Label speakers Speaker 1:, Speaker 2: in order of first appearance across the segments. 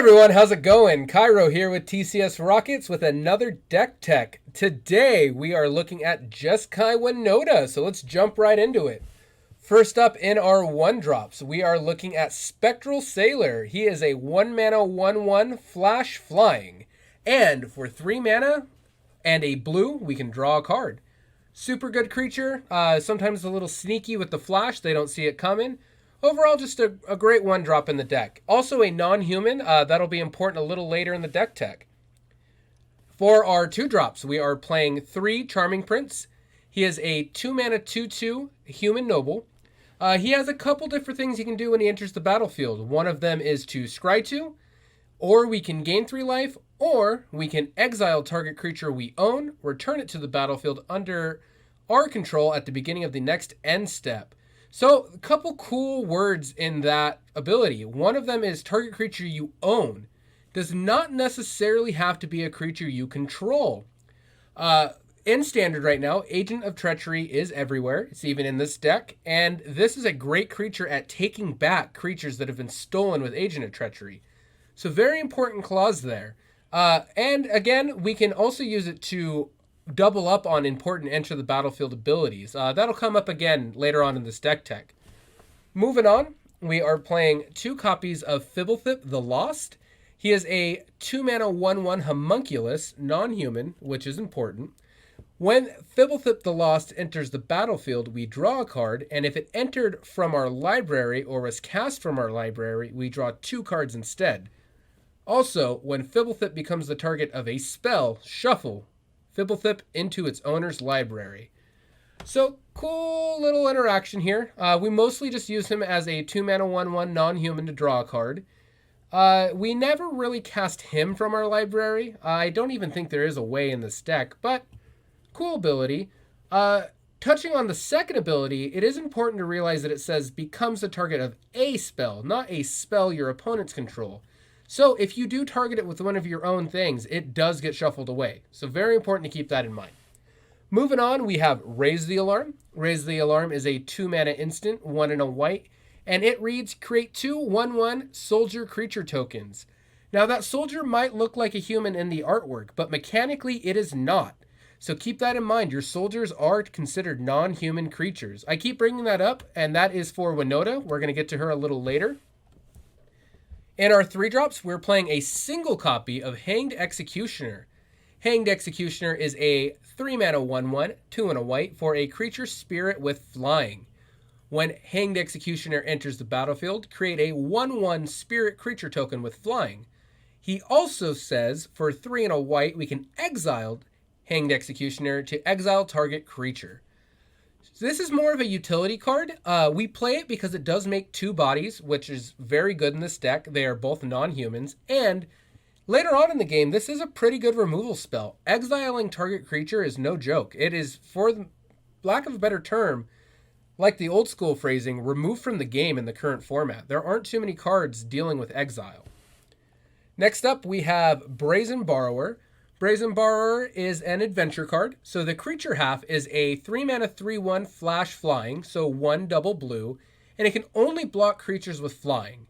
Speaker 1: everyone, how's it going? Cairo here with TCS Rockets with another deck tech. Today we are looking at Jeskai Winota, so let's jump right into it. First up in our 1-drops, we are looking at Spectral Sailor. He is a 1-mana 1/1 flash flying. And for 3 mana and a blue, we can draw a card. Super good creature, sometimes a little sneaky with the flash, they don't see it coming. Overall, just a great 1-drop in the deck. Also a non-human, that'll be important a little later in the deck tech. For our 2-drops, we are playing 3 Charming Prince. He is a 2-mana 2/2 human noble. He has a couple different things he can do when he enters the battlefield. One of them is to scry 2, or we can gain 3 life, or we can exile target creature we own, return it to the battlefield under our control at the beginning of the next end step. So, a couple cool words in that ability. One of them is target creature you own. Does not necessarily have to be a creature you control. In standard right now, Agent of Treachery is everywhere. It's even in this deck. And this is a great creature at taking back creatures that have been stolen with Agent of Treachery. So, very important clause there. And again, we can also use it to double up on important enter the battlefield abilities. That'll come up again later on in this deck tech. Moving on, we are playing 2 copies of Fibblethip the Lost. He is a 2-mana 1/1 homunculus, non-human, which is important. When Fibblethip the Lost enters the battlefield, we draw a card, and if it entered from our library or was cast from our library, we draw 2 cards instead. Also, when Fibblethip becomes the target of a spell, shuffle Fibblethip into its owner's library. So, cool little interaction here. We mostly just use him as a 2-mana 1/1 non-human to draw a card. We never really cast him from our library. I don't even think there is a way in this deck, but cool ability. Touching on the second ability, it is important to realize that it says becomes the target of a spell, not a spell your opponents control. So if you do target it with one of your own things, it does get shuffled away. So very important to keep that in mind. Moving on, we have Raise the Alarm. Raise the Alarm is a 2-mana instant, 1 and a white, and it reads create 2 1/1 soldier creature tokens. Now that soldier might look like a human in the artwork, but mechanically it is not. So keep that in mind. Your soldiers are considered non-human creatures. I keep bringing that up, and that is for Winota. We're going to get to her a little later. In our 3-drops, we're playing a single copy of Hanged Executioner. Hanged Executioner is a 3-mana 1/1, 2 and a white for a creature spirit with flying. When Hanged Executioner enters the battlefield, create a 1/1 spirit creature token with flying. He also says for 3 and a white, we can exile Hanged Executioner to exile target creature. So this is more of a utility card. We play it because it does make 2 bodies, which is very good in this deck. They are both non-humans. And later on in the game, this is a pretty good removal spell. Exiling target creature is no joke. It is, for the lack of a better term, like the old school phrasing, removed from the game in the current format. There aren't too many cards dealing with exile. Next up, we have BrazenBorrower. BrazenBorrower is an adventure card. So the creature half is a 3-mana 3/1 flash flying, so 1 double blue, and it can only block creatures with flying.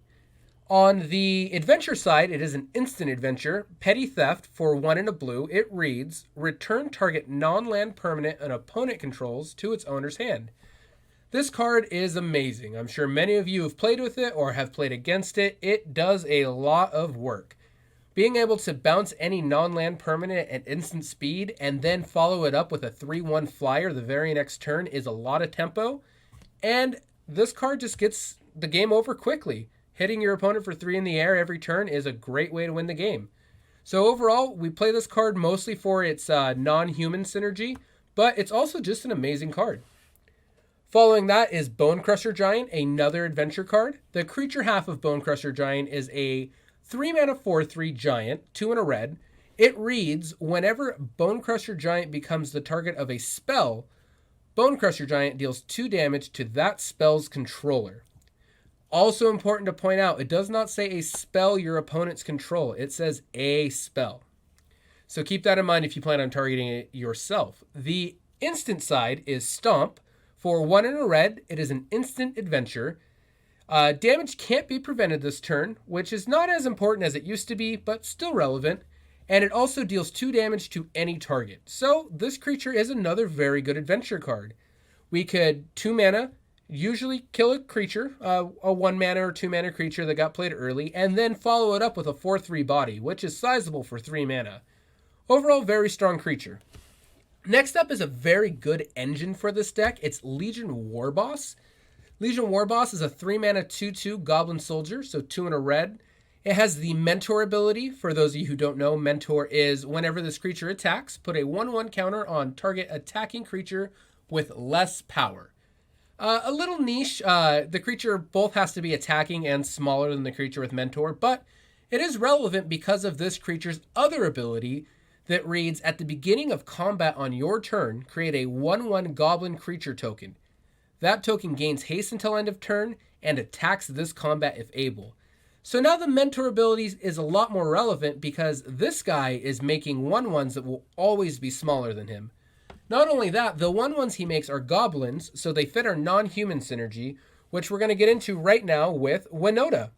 Speaker 1: On the adventure side, it is an instant adventure, Petty Theft for 1 and a blue. It reads, return target non-land permanent an opponent controls to its owner's hand. This card is amazing. I'm sure many of you have played with it or have played against it. It does a lot of work. Being able to bounce any non-land permanent at instant speed and then follow it up with a 3/1 flyer the very next turn is a lot of tempo. And this card just gets the game over quickly. Hitting your opponent for 3 in the air every turn is a great way to win the game. So overall, we play this card mostly for its non-human synergy, but it's also just an amazing card. Following that is Bonecrusher Giant, another adventure card. The creature half of Bonecrusher Giant is a 3-mana 4/3 giant, 2 and a red. It reads, whenever Bonecrusher Giant becomes the target of a spell, Bonecrusher Giant deals 2 damage to that spell's controller. Also important to point out, it does not say a spell your opponents control. It says a spell. So keep that in mind if you plan on targeting it yourself. The instant side is Stomp. For 1 and a red, it is an instant adventure. Damage can't be prevented this turn, which is not as important as it used to be, but still relevant. And it also deals 2 damage to any target. So this creature is another very good adventure card. We could 2 mana, usually kill a creature, a 1 mana or 2 mana creature that got played early, and then follow it up with a 4/3 body, which is sizable for 3 mana. Overall, very strong creature. Next up is a very good engine for this deck. It's Legion Warboss. Legion Warboss is a 3 mana 2/2 Goblin Soldier, so 2 and a red. It has the Mentor ability. For those of you who don't know, Mentor is whenever this creature attacks, put a 1/1 counter on target attacking creature with less power. A little niche. The creature both has to be attacking and smaller than the creature with Mentor, but it is relevant because of this creature's other ability that reads, at the beginning of combat on your turn, create a 1/1 Goblin creature token. That token gains haste until end of turn and attacks this combat if able. So now the Mentor ability is a lot more relevant because this guy is making 1/1s that will always be smaller than him. Not only that, the 1/1s he makes are goblins, so they fit our non-human synergy, which we're going to get into right now with Winota.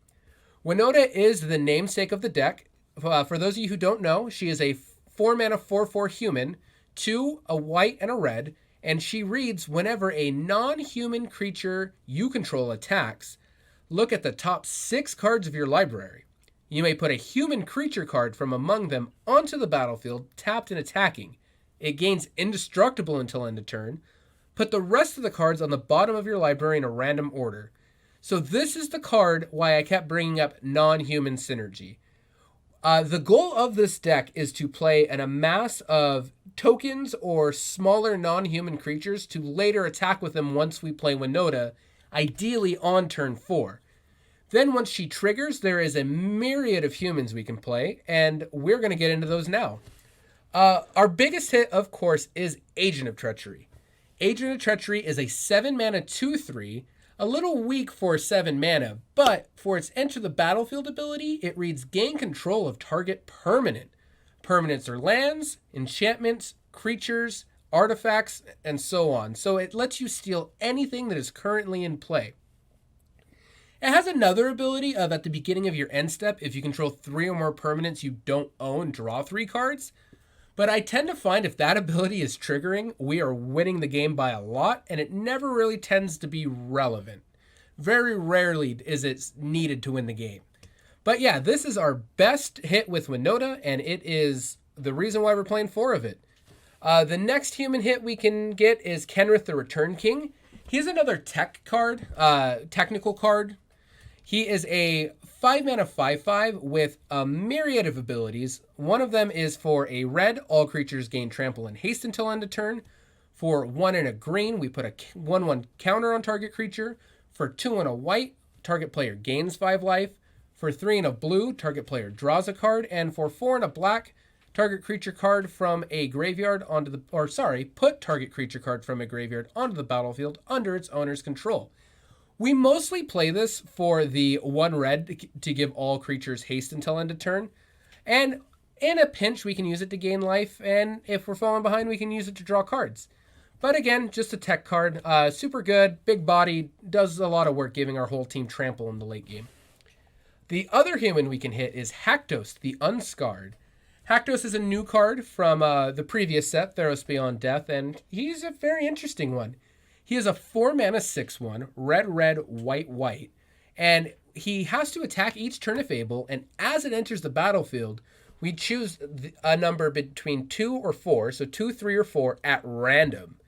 Speaker 1: Winota is the namesake of the deck. For those of you who don't know, she is a 4 mana 4/4 human, 2, a white, and a red, and she reads, whenever a non-human creature you control attacks, look at the top 6 cards of your library. You may put a human creature card from among them onto the battlefield, tapped and attacking. It gains indestructible until end of turn. Put the rest of the cards on the bottom of your library in a random order. So this is the card why I kept bringing up non-human synergy. The goal of this deck is to play an amass of tokens or smaller non-human creatures to later attack with them once we play Winota, ideally on turn 4. Then once she triggers, there is a myriad of humans we can play, and we're going to get into those now. Our biggest hit, of course, is Agent of Treachery. Agent of Treachery is a 7 mana 2/3, a little weak for 7 mana, but for its enter the battlefield ability, it reads gain control of target permanent. Permanents are lands, enchantments, creatures, artifacts, and so on. So it lets you steal anything that is currently in play. It has another ability of at the beginning of your end step, if you control 3 or more permanents you don't own, draw 3 cards. But I tend to find if that ability is triggering, we are winning the game by a lot, and it never really tends to be relevant. Very rarely is it needed to win the game. But yeah, this is our best hit with Winota, and it is the reason why we're playing 4 of it. The next human hit we can get is Kenrith the Return King. He's another tech card, technical card. He is a 5 mana 5/5 with a myriad of abilities. One of them is for a red, all creatures gain trample and haste until end of turn. For 1 and a green, we put a 1/1 counter on target creature. For 2 and a white, target player gains 5 life. For 3 and a blue, target player draws a card. And for 4 and a black, target creature card from a graveyard onto the, put target creature card from a graveyard onto the battlefield under its owner's control. We mostly play this for the 1 red to give all creatures haste until end of turn. And in a pinch, we can use it to gain life. And if we're falling behind, we can use it to draw cards. But again, just a tech card. Super good, big body, does a lot of work giving our whole team trample in the late game. The other human we can hit is Hackdos, the Unscarred. Hackdos is a new card from the previous set, Theros Beyond Death, and he's a very interesting one. He is a 4 mana 6/1, red, white, white. And he has to attack each turn if able, and as it enters the battlefield, we choose a number between 2 or 4, so 2, 3, or 4 at random.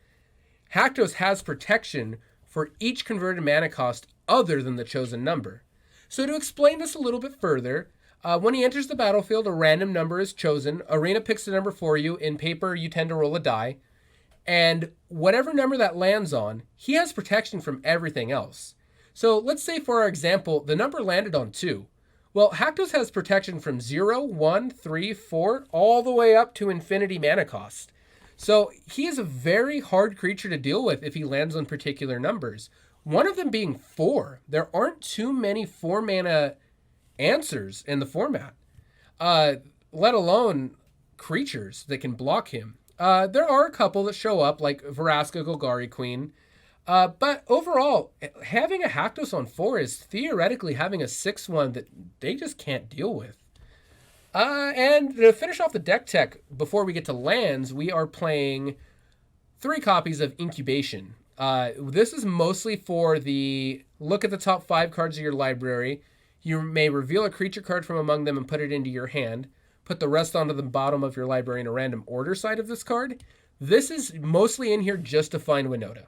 Speaker 1: Hackdos has protection for each converted mana cost other than the chosen number. So to explain this a little bit further, when he enters the battlefield, a random number is chosen. Arena picks the number for you. In paper, you tend to roll a die. And whatever number that lands on, he has protection from everything else. So let's say, for our example, the number landed on 2. Well, Hackdos has protection from 0, 1, 3, 4, all the way up to infinity mana cost. So he is a very hard creature to deal with if he lands on particular numbers. One of them being 4. There aren't too many 4 mana answers in the format, let alone creatures that can block him. There are a couple that show up, like Vraska Golgari Queen. But overall, having a Hackdos on 4 is theoretically having a 6-1 that they just can't deal with. And to finish off the deck tech, before we get to lands, we are playing 3 copies of Incubation. This is mostly for the look at the top 5 cards of your library. You may reveal a creature card from among them and put it into your hand. Put the rest onto the bottom of your library in a random order side of this card. This is mostly in here just to find Winota.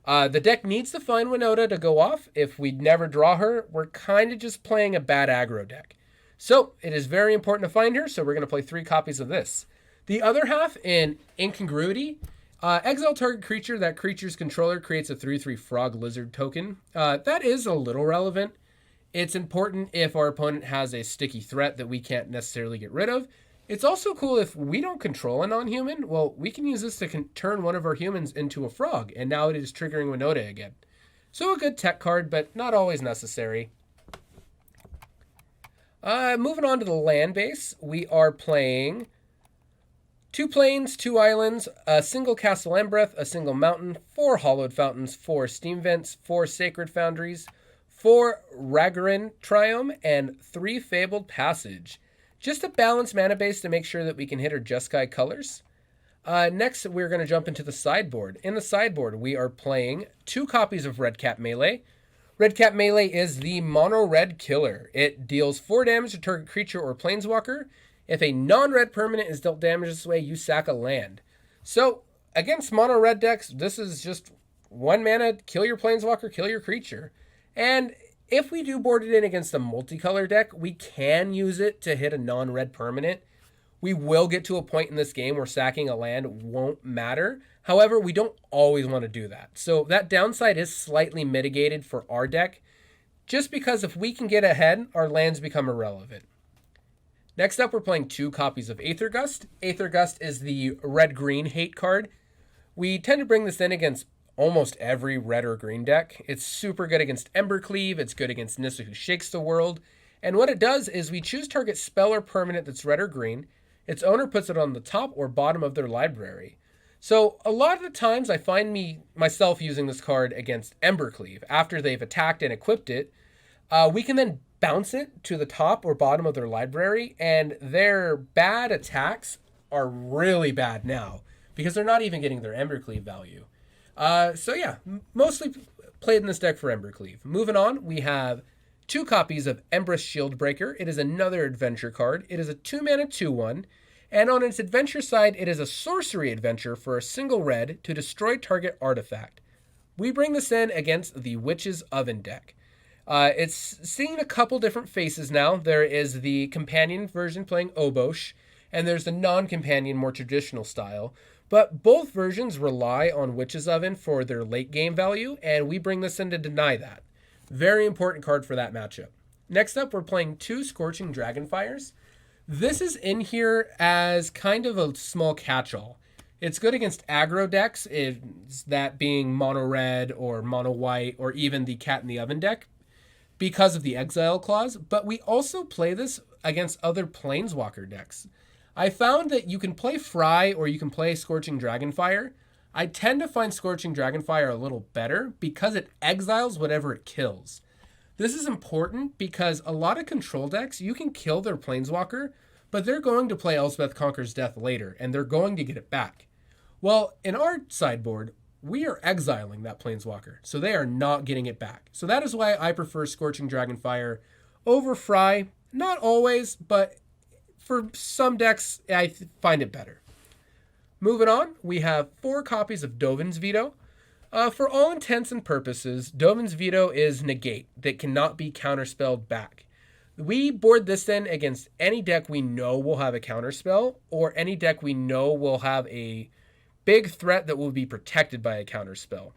Speaker 1: The deck needs to find Winota to go off. If we never draw her, we're kind of just playing a bad aggro deck. So it is very important to find her, so we're going to play 3 copies of this. The other half, in Incongruity, exile target creature. That creature's controller creates a 3/3 frog lizard token. That is a little relevant. It's important if our opponent has a sticky threat that we can't necessarily get rid of. It's also cool if we don't control a non-human. Well, we can use this to turn one of our humans into a frog, and now it is triggering Winota again. So a good tech card, but not always necessary. Moving on to the land base, we are playing 2 plains, 2 islands, a single Castle Embereth, a single mountain, 4 Hollowed Fountains, 4 Steam Vents, 4 Sacred Foundries, 4 Ragarin Triome, and 3 Fabled Passage. Just a balanced mana base to make sure that we can hit our Jeskai colors. Next, we're going to jump into the sideboard. In the sideboard, we are playing 2 copies of Redcap Melee. Redcap Melee is the mono-red killer. It deals 4 damage to target creature or planeswalker. If a non-red permanent is dealt damage this way, you sack a land. So, against mono-red decks, this is just 1 mana, kill your planeswalker, kill your creature. And if we do board it in against a multicolor deck, we can use it to hit a non-red permanent. We will get to a point in this game where sacking a land won't matter. However, we don't always want to do that. So that downside is slightly mitigated for our deck, just because if we can get ahead, our lands become irrelevant. Next up, we're playing 2 copies of Aether Gust. Aether Gust is the red-green hate card. We tend to bring this in against almost every red or green deck. It's super good against Embercleave. It's good against Nissa Who Shakes the World. And what it does is we choose target spell or permanent that's red or green. Its owner puts it on the top or bottom of their library. So a lot of the times I find myself using this card against Embercleave. After they've attacked and equipped it, we can then bounce it to the top or bottom of their library, and their bad attacks are really bad now because they're not even getting their Embercleave value. So yeah, mostly played in this deck for Embercleave. Moving on, we have 2 copies of Empress Shieldbreaker. It is another adventure card. It is a 2-mana 2/1. And on its adventure side, it is a sorcery adventure for a single red to destroy target artifact. We bring this in against the Witch's Oven deck. It's seeing a couple different faces now. There is the companion version playing Obosh, and there's the non-companion, more traditional style. But both versions rely on Witch's Oven for their late game value, and we bring this in to deny that. Very important card for that matchup. Next up, we're playing 2 Scorching Dragonfires. This is in here as kind of a small catch-all. It's good against aggro decks, that being mono-red or mono-white or even the Cat in the Oven deck because of the exile clause, but we also play this against other planeswalker decks. I found that you can play Fry or you can play Scorching Dragonfire. I tend to find Scorching Dragonfire a little better because it exiles whatever it kills. This is important because a lot of control decks, you can kill their planeswalker, but they're going to play Elspeth Conquers Death later, and they're going to get it back. Well, in our sideboard, we are exiling that planeswalker, so they are not getting it back. So that is why I prefer Scorching Dragonfire over Fry. Not always, but for some decks, I find it better. Moving on, we have 4 copies of Dovin's Veto. For all intents and purposes, Dovin's Veto is negate that cannot be counterspelled back. We board this in against any deck we know will have a counterspell, or any deck we know will have a big threat that will be protected by a counterspell.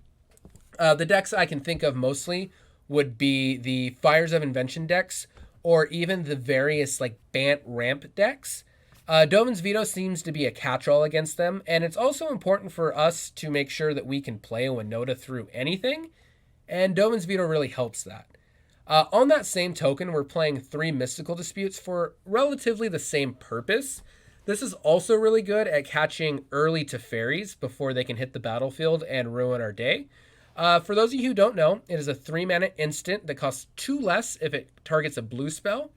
Speaker 1: The decks I can think of mostly would be the Fires of Invention decks, or even the various like Bant Ramp decks. Dovin's Veto seems to be a catch-all against them, and it's also important for us to make sure that we can play a Winota through anything, and Dovin's Veto really helps that. On that same token, we're playing 3 Mystical Disputes for relatively the same purpose. This is also really good at catching early Teferis before they can hit the battlefield and ruin our day. For those of you who don't know, it is a 3-mana instant that costs 2 less if it targets a blue spell.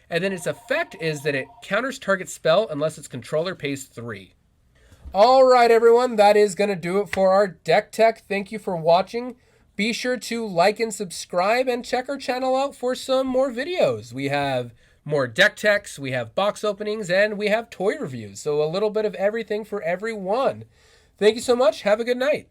Speaker 1: And then its effect is that it counters target spell unless its controller pays 3. All right, everyone, that is going to do it for our deck tech. Thank you for watching. Be sure to like and subscribe and check our channel out for some more videos. We have more deck techs, we have box openings, and we have toy reviews. So a little bit of everything for everyone. Thank you so much. Have a good night.